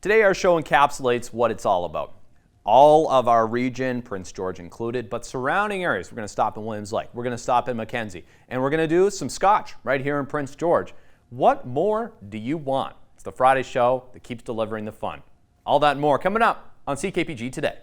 Today our show encapsulates what it's all about. All of our region, Prince George included, but surrounding areas. We're going to stop in Williams Lake, we're going to stop in Mackenzie, and we're going to do some Scotch right here in Prince George. What more do you want? It's the Friday show that keeps delivering the fun. All that and more coming up on CKPG Today.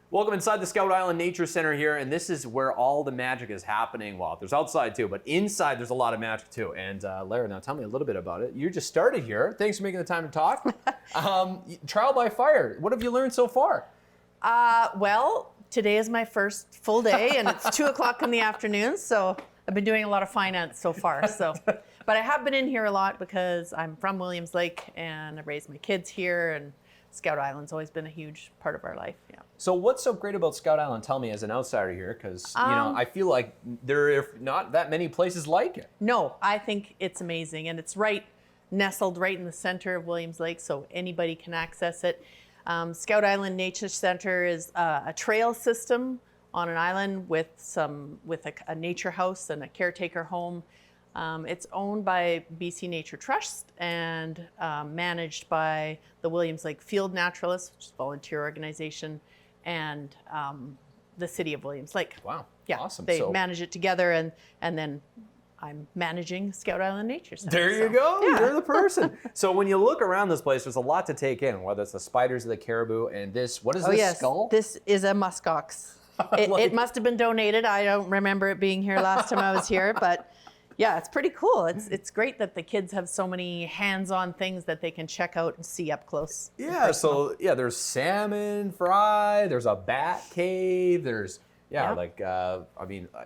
Welcome inside the Scout Island Nature Center here, and this is where all the magic is happening. Well, there's outside too, but inside there's a lot of magic too. And Lara, now tell me a little bit about it. You just started here. Thanks for making the time to talk. Trial by fire. What have you learned so far? Well, today is my first full day, and it's 2 o'clock in the afternoon, so I've been doing a lot of finance so far. But I have been in here a lot because I'm from Williams Lake, and I raised my kids here, and Scout Island's always been a huge part of our life. Yeah. So what's so great about Scout Island? Tell me as an outsider here, because I feel like there are not that many places like it. No, I think it's amazing, and it's nestled right in the center of Williams Lake, so anybody can access it. Scout Island Nature Center is a trail system on an island with a nature house and a caretaker home. It's owned by BC Nature Trust and managed by the Williams Lake Field Naturalists, which is a volunteer organization, and the city of Williams Lake. Wow, yeah, awesome. They manage it together, and then I'm managing Scout Island Nature Center. There you go, yeah. You're the person. So when you look around this place, there's a lot to take in, whether it's the spiders or the caribou, and this, what is this yes. skull? This is a muskox. It must have been donated. I don't remember it being here last time I was here, but yeah, it's pretty cool. It's great that the kids have so many hands-on things that they can check out and see up close. Yeah, so yeah, there's salmon fry, there's a bat cave, there's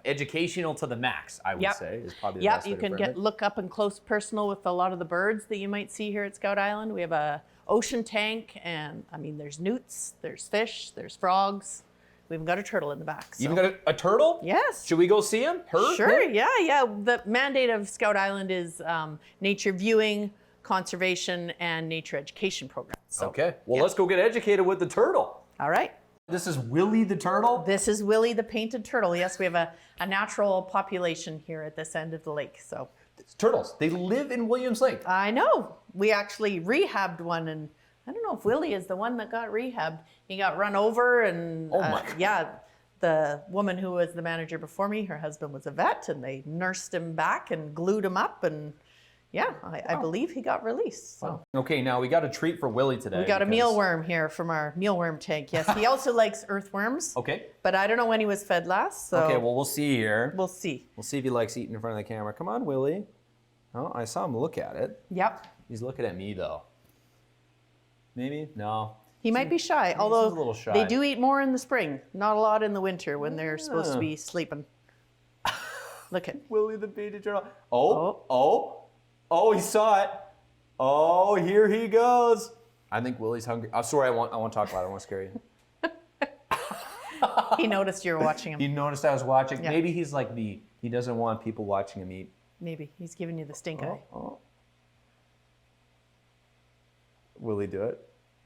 educational to the max, I would say, is probably the best way to frame it. You can look up and close personal with a lot of the birds that you might see here at Scout Island. We have a ocean tank, and there's newts, there's fish, there's frogs. We even got a turtle in the back. So. You even got a turtle? Yes. Should we go see him? Sure, yeah. The mandate of Scout Island is nature viewing, conservation, and nature education programs. So, okay, well, let's go get educated with the turtle. All right. This is Willie the turtle? This is Willie the painted turtle. Yes, we have a natural population here at this end of the lake. So turtles, they live in Williams Lake. I know. We actually rehabbed one, and I don't know if Willie is the one that got rehabbed. He got run over, and the woman who was the manager before me, her husband was a vet, and they nursed him back and glued him up, and I believe he got released. So. Wow. Okay, now we got a treat for Willie today. We got a mealworm here from our mealworm tank. Yes, he also likes earthworms. Okay. But I don't know when he was fed last. So okay, well, we'll see here. We'll see. We'll see if he likes eating in front of the camera. Come on, Willie. Oh, I saw him look at it. Yep. He's looking at me, though. Maybe? No. He might be shy, although a little shy. They do eat more in the spring, not a lot in the winter when they're supposed to be sleeping. Look at Willie the painted turtle. Oh, he saw it. Oh, here he goes. I think Willie's hungry. I'm sorry, I won't talk about it. I don't want to scare you. He noticed you were watching him. He noticed I was watching. Yeah. Maybe he's like me. He doesn't want people watching him eat. Maybe. He's giving you the stink eye. Oh. Will he do it?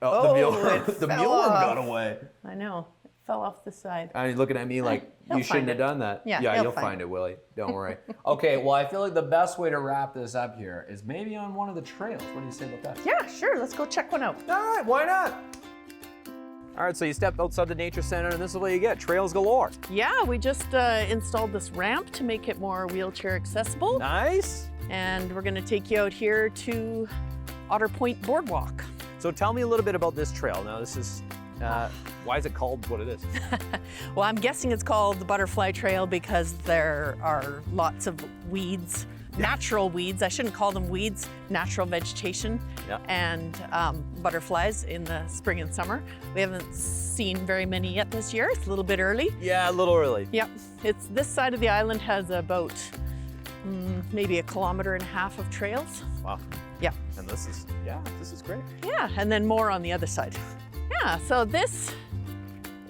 Oh, the mealworm got away. I know. It fell off the side. And he's looking at me like, you shouldn't have done that. Yeah, you'll find it, Willie. Don't worry. Okay, well, I feel like the best way to wrap this up here is maybe on one of the trails. What do you say about that? Yeah, sure. Let's go check one out. All right, why not? All right, so you step outside the Nature Center, and this is what you get, trails galore. Yeah, we just installed this ramp to make it more wheelchair accessible. Nice. And we're going to take you out here to Otter Point Boardwalk. So tell me a little bit about this trail. Now, this is, why is it called what it is? Well, I'm guessing it's called the Butterfly Trail because there are lots of weeds, natural weeds. I shouldn't call them weeds, natural vegetation, and butterflies in the spring and summer. We haven't seen very many yet this year. It's a little bit early. Yeah, a little early. Yep. It's this side of the island has about maybe 1.5 kilometers of trails. Wow. Yeah. And this is great. Yeah, and then more on the other side. Yeah, so this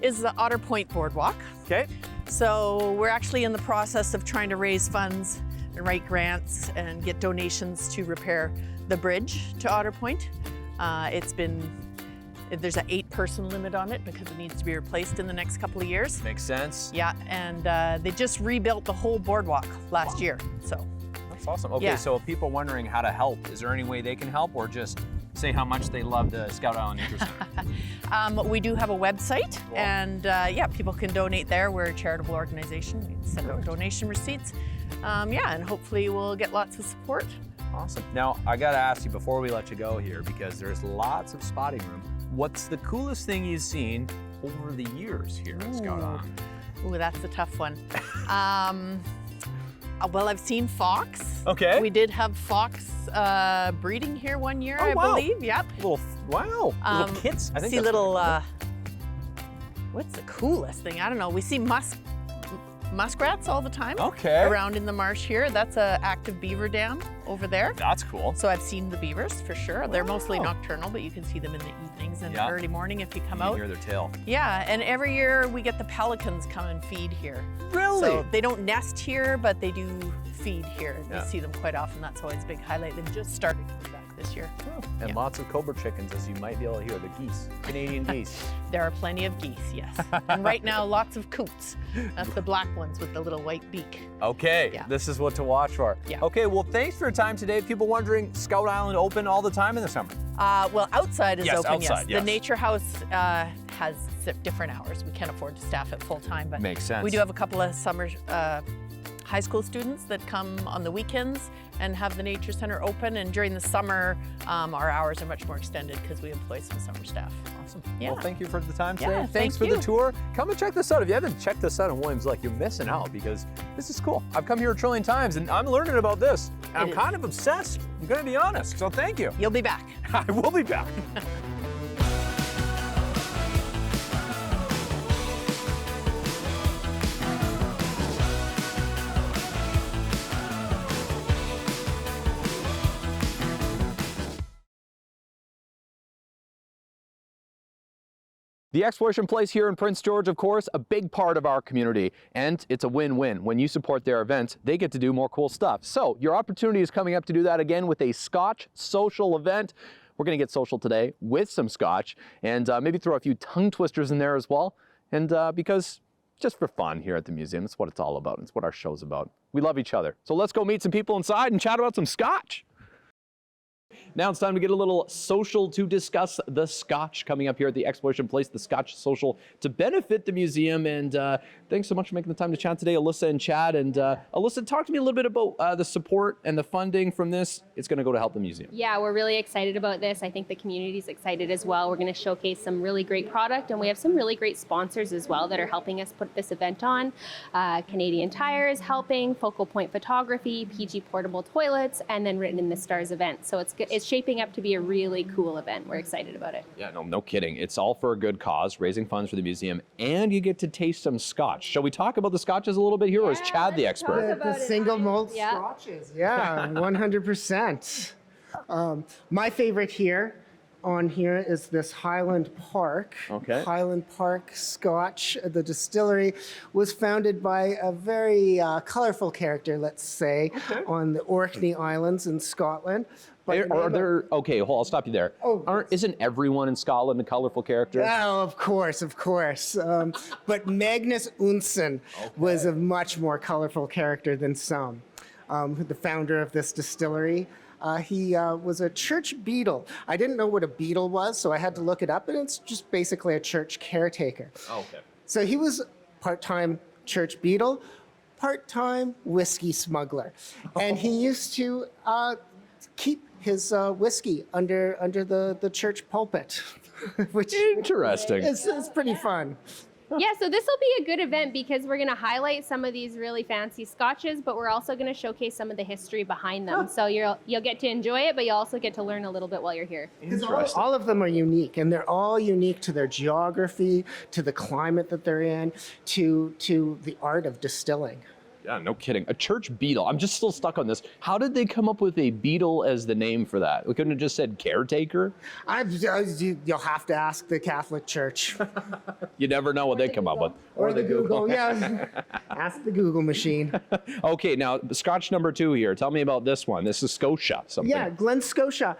is the Otter Point Boardwalk. Okay. So we're actually in the process of trying to raise funds and write grants and get donations to repair the bridge to Otter Point. There's an 8-person limit on it because it needs to be replaced in the next couple of years. Makes sense. Yeah, and they just rebuilt the whole boardwalk last year, so. That's awesome. Okay, Yeah. so if people wondering how to help, is there any way they can help, or just say how much they love the Scout Island Nature Center? We do have a website, Cool. and yeah, people can donate there. We're a charitable organization. We can send out donation receipts. Yeah, and hopefully we'll get lots of support. Awesome. Now, I got to ask you before we let you go here, because there's lots of spotting room. What's the coolest thing you've seen over the years here at Scout Island? Ooh, that's a tough one. Well, I've seen fox. Okay. We did have fox breeding here one year, Oh, I wow. believe. Yep. Little kits. I think See that's little. pretty What's the coolest thing? I don't know. We see muskrats all the time. cool. Okay. Around in the marsh here. That's an active beaver dam over there. That's cool. So I've seen the beavers for sure. They're mostly Wow. nocturnal, but you can see them in the evenings and Yeah. early morning if you come You can out. hear their tail. Yeah, and every year we get the pelicans come and feed here. Really? So they don't nest here, but they do feed here. Yeah. We see them quite often. That's always a big highlight. They've just started coming back this year. And Yeah. lots of cobra chickens, as you might be able to hear, the geese, Canadian geese. There are plenty of geese, yes. And right now, lots of coots. That's the black ones with the little white beak. Okay, Yeah. this is what to watch for. Yeah. Okay, well, thanks for your time today. People wondering, Scout Island open all the time in the summer? Well, outside is Yes, open, outside, yes. The Nature House has different hours. We can't afford to staff it full time, but Makes sense. we do have a couple of summer high school students that come on the weekends and have the Nature Center open. And during the summer, our hours are much more extended because we employ some summer staff. Awesome. Yeah. Well, thank you for the time today. Yeah, Thanks thank for the you. tour. Come and check this out. If you haven't checked this out in Williams Lake, you're missing out because this is cool. I've come here a trillion times and I'm learning about this. And I'm is. kind of obsessed. I'm going to be honest. So thank you. You'll be back. I will be back. The exploration place here in Prince George, of course, a big part of our community, and it's a win-win. When you support their events, they get to do more cool stuff. So your opportunity is coming up to do that again with a Scotch social event. We're gonna get social today with some Scotch and maybe throw a few tongue twisters in there as well. And because just for fun here at the museum, it's what it's all about. It's what our show's about. We love each other. So let's go meet some people inside and chat about some Scotch. Now it's time to get a little social to discuss the Scotch coming up here at the Exploration Place, the Scotch Social to benefit the museum. And thanks so much for making the time to chat today, Alyssa and Chad. And Alyssa, talk to me a little bit about the support and the funding from this. It's going to go to help the museum. Yeah, we're really excited about this. I think the community's excited as well. We're going to showcase some really great product, and we have some really great sponsors as well that are helping us put this event on. Canadian Tire is helping, Focal Point Photography, PG Portable Toilets, and then Written in the Stars event. So it's shaping up to be a really cool event. We're excited about it. Yeah, no kidding. It's all for a good cause, raising funds for the museum, and you get to taste some Scotch. Shall we talk about the Scotches a little bit here, or is Chad the expert? The single malt Yeah. Scotches, yeah, 100%. My favorite here on here is this Highland Park. Okay. Highland Park Scotch. The distillery was founded by a very colorful character, let's say, on the Orkney Islands in Scotland. But Are there, okay, hold on, I'll stop you there. Isn't everyone in Scotland a colorful character? Oh, of course. But Magnus Unsen was a much more colorful character than some. The founder of this distillery. He was a church beadle. I didn't know what a beadle was, so I had to look it up, and it's just basically a church caretaker. Okay. So he was part-time church beadle, part-time whiskey smuggler. And he used to keep his whiskey under the church pulpit, which Interesting. is pretty fun. Yeah, so this will be a good event because we're going to highlight some of these really fancy scotches, but we're also going to showcase some of the history behind them. So you'll get to enjoy it, but you'll also get to learn a little bit while you're here. All of them are unique, and they're all unique to their geography, to the climate that they're in, to the art of distilling. Yeah, no kidding. A church beadle. I'm just still stuck on this. How did they come up with a beadle as the name for that? We couldn't have just said caretaker? You'll have to ask the Catholic Church. You never know what they come up with. Or the Google, yeah. Ask the Google machine. Okay, now Scotch number 2 here. Tell me about this one. This is Scotia something. Yeah, Glen Scotia.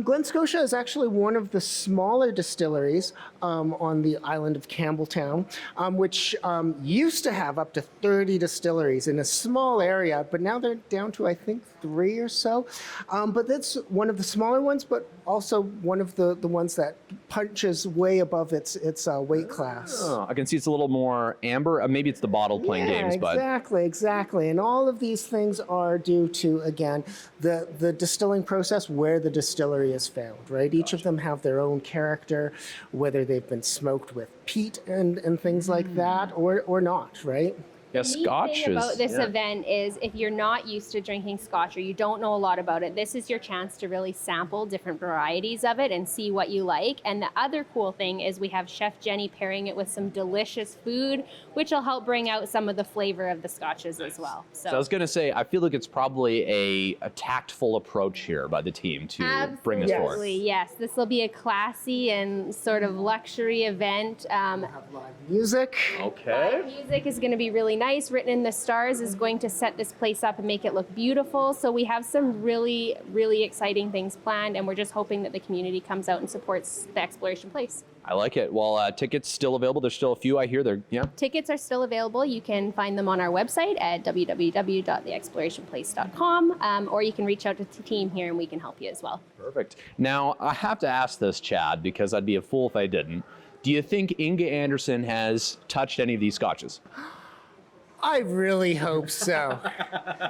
Glen Scotia is actually one of the smaller distilleries on the island of Campbelltown, which used to have up to 30 distilleries in a small area, but now they're down to, I think, 3 or so. But that's one of the smaller ones, but also one of the ones that punches way above its weight class. Oh, I can see it's a little more amber. Maybe it's the bottle playing games, but exactly. And all of these things are due to, again, the distilling process where the distillery is found, right? Each of them have their own character, whether they've been smoked with peat and things like that or not, right? Yeah, The Scotch neat thing about this yeah. event is if you're not used to drinking Scotch or you don't know a lot about it, this is your chance to really sample different varieties of it and see what you like. And the other cool thing is we have Chef Jenny pairing it with some delicious food, which will help bring out some of the flavor of the Scotches as well. So I was going to say, I feel like it's probably a tactful approach here by the team to bring this forward. Absolutely, yes. This will be a classy and sort of luxury event. Have live music. Okay. Live music is going to be really nice. Written in the Stars is going to set this place up and make it look beautiful. So we have some really, really exciting things planned, and we're just hoping that the community comes out and supports the Exploration Place. I like it. Well, tickets still available. There's still a few I hear. Yeah. Tickets are still available. You can find them on our website at www.theexplorationplace.com, or you can reach out to the team here and we can help you as well. Perfect. Now, I have to ask this, Chad, because I'd be a fool if I didn't. Do you think Inga Anderson has touched any of these scotches? I really hope so.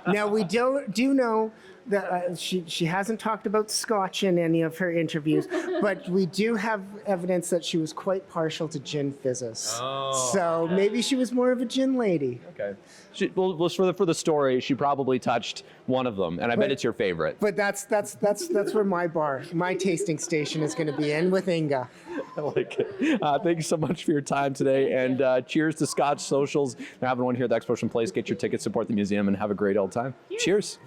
Now we do know that she hasn't talked about Scotch in any of her interviews, but we do have evidence that she was quite partial to gin fizzes. Oh, so maybe she was more of a gin lady. Okay. Well, for the story, she probably touched one of them, and I bet it's your favorite. But that's where my tasting station is going to be in with Inga. I like it. Thank you so much for your time today, and cheers to Scotch Socials. They're having one here at the Exploration Place. Get your tickets, support the museum, and have a great old time. Cheers.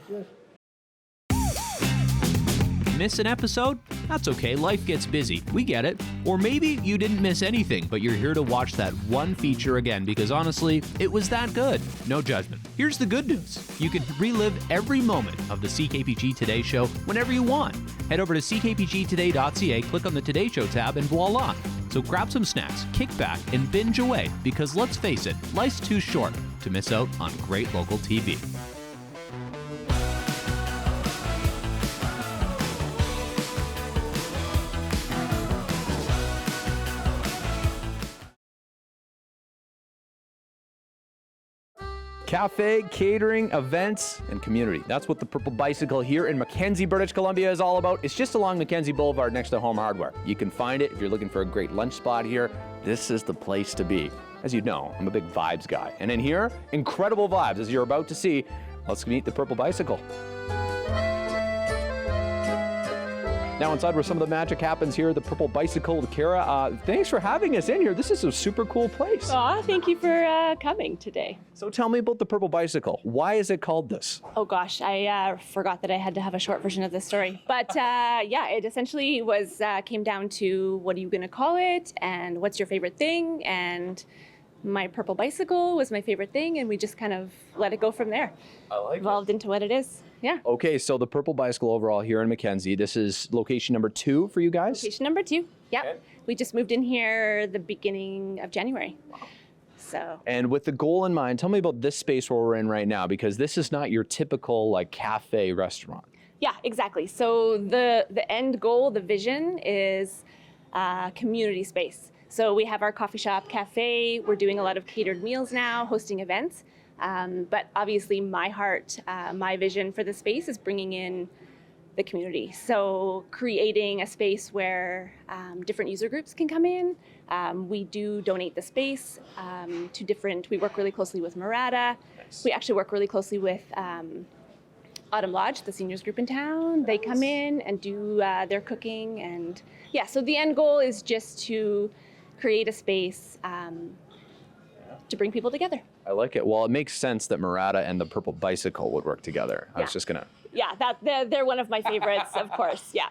Miss an episode? That's okay, life gets busy. We get it. Or maybe you didn't miss anything, but you're here to watch that one feature again because honestly, it was that good. No judgment. Here's the good news. You can relive every moment of the CKPG Today show whenever you want. Head over to ckpgtoday.ca, click on the Today Show tab, and voila. So grab some snacks, kick back, and binge away because let's face it, life's too short to miss out on great local TV. Cafe, catering, events, and community. That's what the Purple Bicycle here in Mackenzie, British Columbia is all about. It's just along Mackenzie Boulevard next to Home Hardware. You can find it if you're looking for a great lunch spot here. This is the place to be. As you know, I'm a big vibes guy. And in here, incredible vibes, as you're about to see. Let's meet the Purple Bicycle. Now inside where some of the magic happens here, the Purple Bicycle. Kara, thanks for having us in here. This is a super cool place. Aw, thank you for coming today. So tell me about the Purple Bicycle. Why is it called this? Oh gosh, I forgot that I had to have a short version of this story. But yeah, it essentially was came down to what are you gonna call it and what's your favorite thing, and my Purple Bicycle was my favorite thing, and we just kind of let it go from there. I like Evolved into what it is. Yeah. Okay, so the Purple Bicycle overall here in Mackenzie, this is location number 2 for you guys? Location number 2. Yeah. Okay. We just moved in here the beginning of January. So. And with the goal in mind, tell me about this space where we're in right now, because this is not your typical like cafe restaurant. Yeah, exactly. So the end goal, the vision is community space. So we have our coffee shop, cafe. We're doing a lot of catered meals now, hosting events. But obviously my heart, my vision for the space is bringing in the community. So creating a space where different user groups can come in. We do donate the space to different, we work really closely with Murata. Nice. We actually work really closely with Autumn Lodge, the seniors group in town. They come in and do their cooking. And yeah, so the end goal is just to create a space to bring people together. I like it. Well, it makes sense that Murata and the Purple Bicycle would work together. I was just going to... Yeah, they're one of my favorites, of course. Yeah.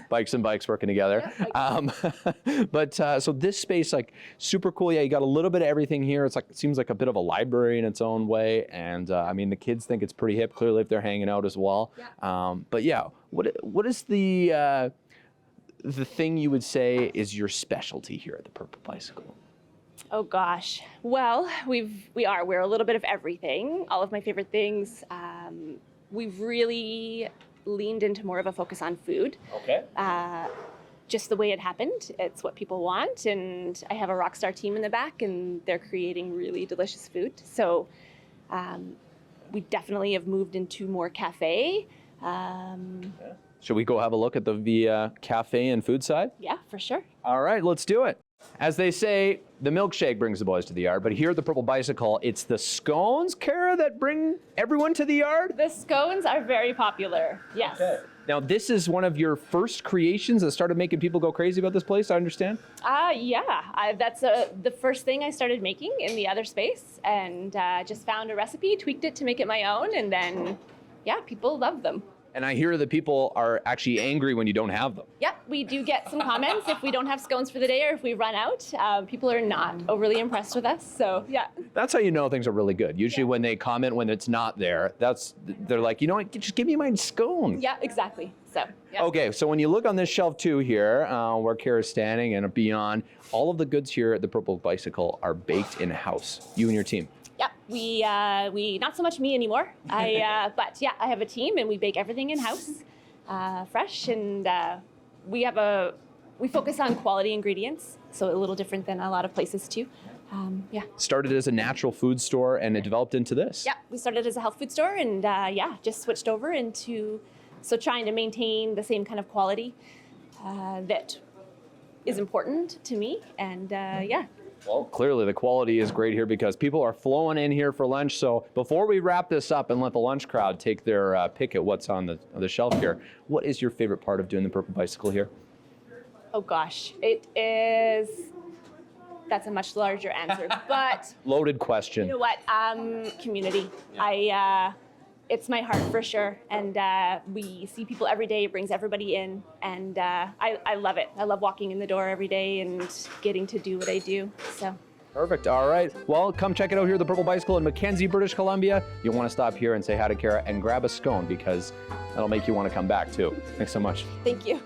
Bikes and bikes working together. So this space, like, super cool. Yeah, you got a little bit of everything here. It's like, it seems like a bit of a library in its own way. And I mean, the kids think it's pretty hip, clearly, if they're hanging out as well. Yeah. But yeah, what is the thing you would say is your specialty here at the Purple Bicycle? Oh gosh. Well, we're a little bit of everything. All of my favorite things. We've really leaned into more of a focus on food. Okay. Just the way it happened. It's what people want, and I have a rock star team in the back, and they're creating really delicious food. So we definitely have moved into more cafe. Should we go have a look at the cafe and food side? Yeah, for sure. All right, let's do it. As they say, the milkshake brings the boys to the yard, but here at the Purple Bicycle, it's the scones, Kara, that bring everyone to the yard? The scones are very popular, yes. Okay. Now, this is one of your first creations that started making people go crazy about this place, I understand? Yeah. That's the first thing I started making in the other space, and just found a recipe, tweaked it to make it my own, and then, yeah, people love them. And I hear that people are actually angry when you don't have them. Yep, we do get some comments if we don't have scones for the day or if we run out. People are not overly impressed with us, so yeah. That's how you know things are really good. Usually when they comment when it's not there, they're like, you know what, just give me my scone. Yeah, exactly. So, yeah. Okay, so when you look on this shelf too here, where Kara's standing and beyond, all of the goods here at the Purple Bicycle are baked in-house, you and your team. Yeah, we not so much me anymore. But yeah, I have a team and we bake everything in-house, fresh, and we focus on quality ingredients, so a little different than a lot of places too. Yeah. Started as a natural food store and it developed into this. Yeah, we started as a health food store and just switched over into trying to maintain the same kind of quality that is important to me, and yeah. Well, clearly the quality is great here because people are flowing in here for lunch. So before we wrap this up and let the lunch crowd take their pick at what's on the shelf here, what is your favorite part of doing the Purple Bicycle here? Oh gosh, that's a much larger answer, but. Loaded question. You know what, community. Yeah. It's my heart for sure, and we see people every day. It brings everybody in, and I love it. I love walking in the door every day and getting to do what I do. So. Perfect. All right. Well, come check it out here at the Purple Bicycle in Mackenzie, British Columbia. You'll want to stop here and say hi to Kara and grab a scone because that'll make you want to come back too. Thanks so much. Thank you.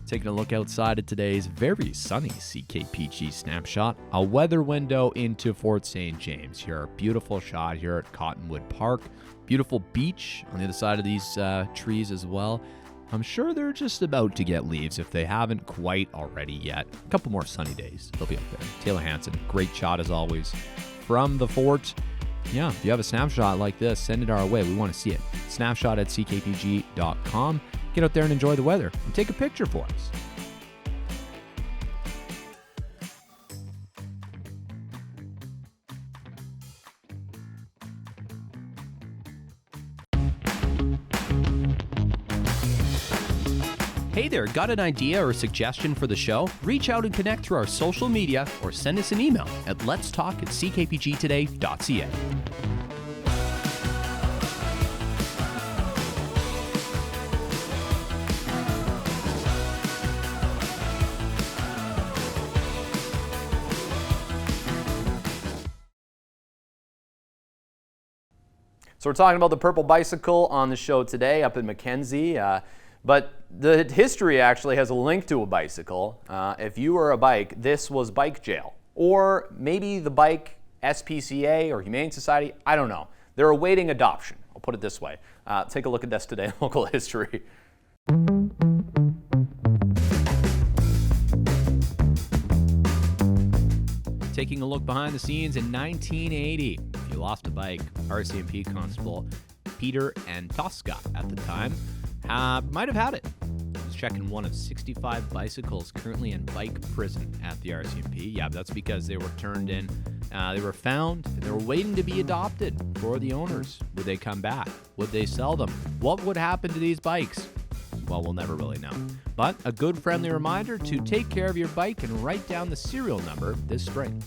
Taking a look outside at today's very sunny CKPG snapshot, a weather window into Fort St. James. Here, a beautiful shot here at Cottonwood Park. Beautiful beach on the other side of these trees as well. I'm sure they're just about to get leaves if they haven't quite already yet. A couple more sunny days, they'll be up there. Taylor Hanson, great shot as always from the fort. Yeah, if you have a snapshot like this, send it our way. We want to see it. Snapshot at ckpg.com. Get out there and enjoy the weather and take a picture for us. Hey there, got an idea or suggestion for the show? Reach out and connect through our social media or send us an email at letstalk@ckpgtoday.ca. So we're talking about the Purple Bicycle on the show today up in Mackenzie, but the history actually has a link to a bicycle. If you were a bike, this was bike jail, or maybe the bike SPCA or Humane Society, I don't know. They're awaiting adoption, I'll put it this way. Take a look at this today in local history. Taking a look behind the scenes in 1980, if you lost a bike, RCMP Constable Peter Antosca at the time might have had it. He was checking one of 65 bicycles currently in bike prison at the RCMP. Yeah, that's because they were turned in, they were found, and they were waiting to be adopted for the owners. Would they come back? Would they sell them? What would happen to these bikes? Well, we'll never really know. But a good friendly reminder to take care of your bike and write down the serial number this spring.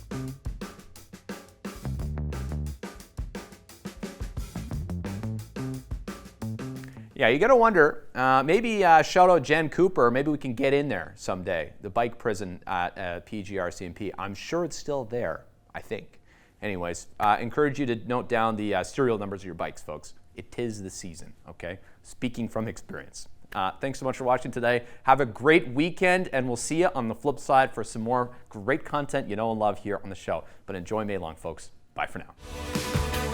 Yeah, you got to wonder, maybe shout out Jen Cooper, maybe we can get in there someday, the bike prison at PGRCMP. I'm sure it's still there, I think. Anyways, encourage you to note down the serial numbers of your bikes, folks. It is the season, okay? Speaking from experience. Thanks so much for watching today. Have a great weekend, and we'll see you on the flip side for some more great content you know and love here on the show. But enjoy May long, folks. Bye for now.